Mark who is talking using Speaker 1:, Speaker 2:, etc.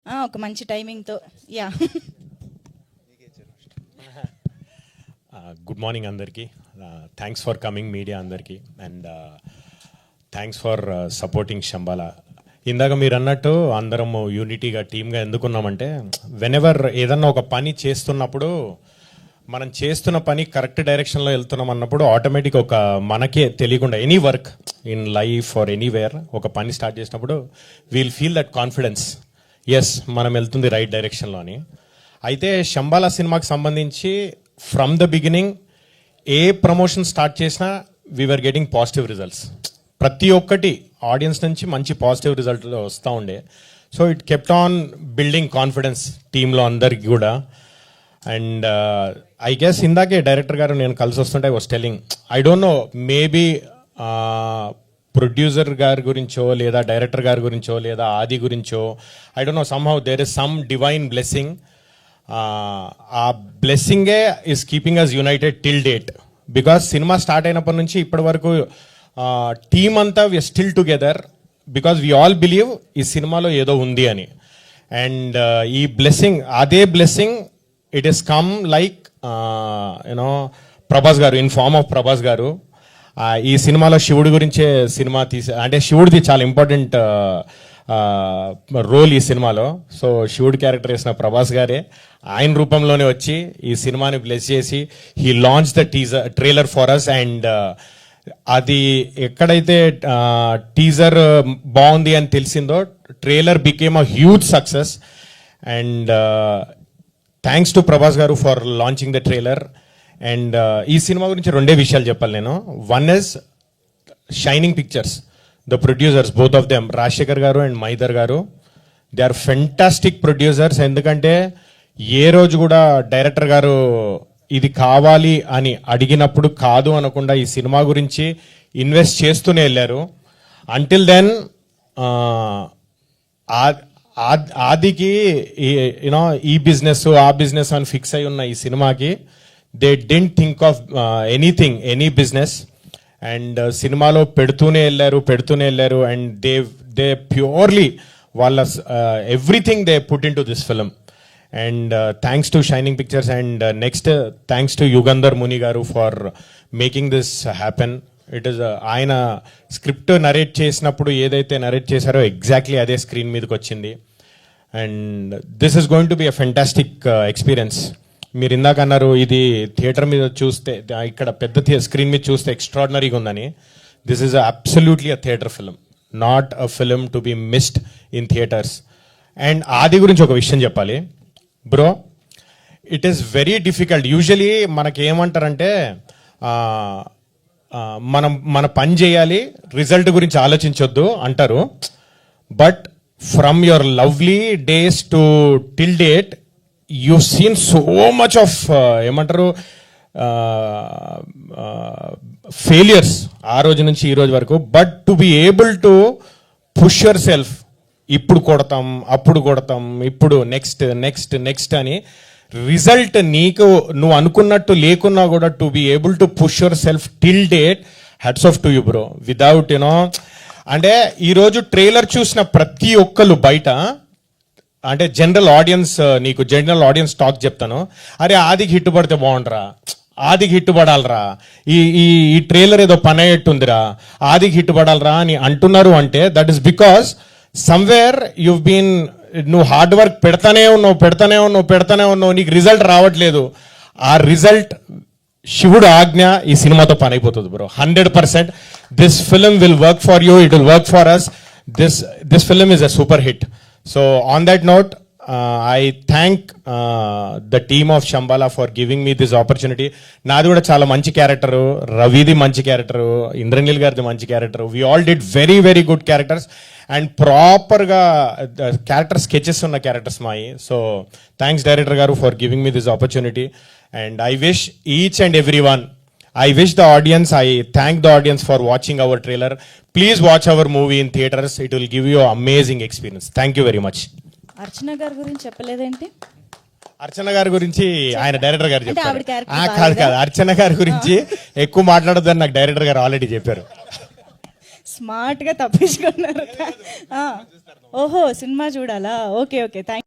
Speaker 1: ఒక మంచి టైమింగ్తో యా.
Speaker 2: గుడ్ మార్నింగ్ అందరికీ. థ్యాంక్స్ ఫర్ కమింగ్ మీడియా అందరికీ, and thanks for supporting Shambhala. ఇందాక మీరు అన్నట్టు అందరం యూనిటీగా టీమ్గా ఎందుకున్నామంటే, వెనెవర్ ఏదన్నా ఒక పని చేస్తున్నప్పుడు మనం చేస్తున్న పని కరెక్ట్ డైరెక్షన్లో వెళ్తున్నాం అన్నప్పుడు ఆటోమేటిక్ ఒక మనకే తెలియకుండా any work in life or anywhere ఒక పని స్టార్ట్ చేసినప్పుడు we'll feel that confidence, yes మనం వెళ్తుంది రైట్ డైరెక్షన్లో అని. అయితే శంబాలా సినిమాకి సంబంధించి from the beginning a promotion start చేసినా వీఆర్ గెటింగ్ పాజిటివ్ రిజల్ట్స్. ప్రతి ఒక్కటి ఆడియన్స్ నుంచి మంచి పాజిటివ్ రిజల్ట్ వస్తూ ఉండే. So it kept on building confidence టీంలో అందరికి కూడా. అండ్ ఐ గెస్ ఇందాకే డైరెక్టర్ గారు నేను కలిసి వస్తుంటే I was telling, I don't know maybe producer గారి గురించో లేదా డైరెక్టర్ గారి గురించో లేదా ఆది గురించో, I don't know, somehow there is some divine blessing. ఆ బ్లెస్సింగే is keeping us United till date. Because cinema start అయినప్పటి నుంచి ఇప్పటి వరకు టీమ్ అంతా we are still together because we all believe ఈ సినిమాలో ఏదో ఉంది అని. అండ్ ఈ బ్లెస్సింగ్, అదే blessing it is come like you know Prabhas గారు, ఇన్ ఫార్మ్ ఆఫ్ ప్రభాస్ గారు. ఈ సినిమాలో శివుడి గురించే సినిమా అంటే శివుడిది చాలా ఇంపార్టెంట్ రోల్ ఈ సినిమాలో. సో శివుడి క్యారెక్టర్ వేసిన ప్రభాస్ గారే ఆయన రూపంలోనే వచ్చి ఈ సినిమాని బ్లెస్ చేసి he launch the trailer for us. And అది ఎక్కడైతే టీజర్ బాగుంది అని తెలిసిందో trailer became a huge success. And thanks to Prabhas garu for launching the trailer. And ఈ సినిమా గురించి రెండే విషయాలు చెప్పాలి నేను. One is Shining Pictures, the producers, both of them, Rajasekhar garu and మైదర్ గారు, దే ఆర్ ఫెంటాస్టిక్ ప్రొడ్యూసర్స్. ఎందుకంటే ఏ రోజు కూడా డైరెక్టర్ గారు ఇది కావాలి అని అడిగినప్పుడు కాదు అనకుండా ఈ సినిమా గురించి ఇన్వెస్ట్ చేస్తూనే వెళ్ళారు. అంటిల్ దెన్ ఆదికి యూనో ఈ బిజినెస్ ఆ బిజినెస్ అని ఫిక్స్ అయి ఉన్న ఈ సినిమాకి they didn't think of anything, any business. And సినిమాలో పెడుతూనే వెళ్ళారు. అండ్ దే ప్యూర్లీ వాళ్ళ everything they put in to this film. And thanks to Shining Pictures. And next thanks to Yugandhar Muni garu for making this happen. It is ఆయన script narrate చేసినప్పుడు ఏదైతే narrate చేశారో exactly అదే screen మీదకి వచ్చింది. And this is going to be a fantastic experience. మీరు ఇందాక అన్నారు ఇది థియేటర్ మీద చూస్తే, ఇక్కడ పెద్ద స్క్రీన్ మీద చూస్తే ఎక్స్ట్రాడినరీగా ఉందని. This is absolutely a theatre film, not a film to be missed in theatres. And ఆది గురించి ఒక విషయం చెప్పాలి bro, it is very difficult. Usually మనకి ఏమంటారంటే మన పని చేయాలి, రిజల్ట్ గురించి ఆలోచించొద్దు అంటారు. But from your lovely days to till date you seen so much of ఏమంటారు ఫెయిలియర్స్ ఆ రోజు నుంచి ఈ రోజు వరకు. But to be able to push your self, ఇప్పుడు కొడతాం అప్పుడు కొడతాం, ఇప్పుడు నెక్స్ట్ అని రిజల్ట్ నువ్వు అనుకున్నట్టు లేకున్నా కూడా to be able to push your self till date, hats off to you bro. Without you know, అంటే ఈరోజు ట్రైలర్ చూసిన ప్రతి ఒక్కరు బయట, అంటే జనరల్ ఆడియన్స్ టాక్ చెప్తాను, అరే ఆదికి హిట్ పడితే బాగుండరా, ఆదికి హిట్ పడాలరా, ఈ ట్రైలర్ ఏదో పని అయ్యేట్టుందిరా, ఆదికి హిట్ పడాలరా అని అంటున్నారు. అంటే that is because somewhere you've been, నువ్వు హార్డ్ వర్క్ పెడతానే ఉన్నావు, నీకు రిజల్ట్ రావట్లేదు. ఆ రిజల్ట్ శివుడు ఆజ్ఞ ఈ సినిమాతో పని అయిపోతుంది bro. 100% this film will work for you, it will work for us. This film is a super hit. So on that note, I thank the team of Shambhala for giving me this opportunity. నాది కూడా చాలా మంచి character, రవిది మంచి character, Indraneel గారిది మంచి character. We all did very very good characters and ప్రాపర్గా character sketches ఉన్న characters మాయి. సో థ్యాంక్స్ డైరెక్టర్ గారు for giving me this opportunity. And I wish each and every one, I wish the audience, I thank the audience for watching our trailer. Please watch our movie in theaters. It will give you an amazing experience. Thank you very much.
Speaker 1: అర్చన గారి గురించి చెప్పలేదేంటి?
Speaker 2: అర్చన గారి గురించి ఆయన director గారు చెప్పారు. కాదు, అర్చన గారి గురించి ఎక్కువ మాట్లాడొద్దని నాకు డైరెక్టర్ గారు ఆల్రెడీ చెప్పారు.
Speaker 1: స్మార్ట్గా తప్పించుకున్నారు. ఓహో సినిమా చూడాలా? Okay okay thank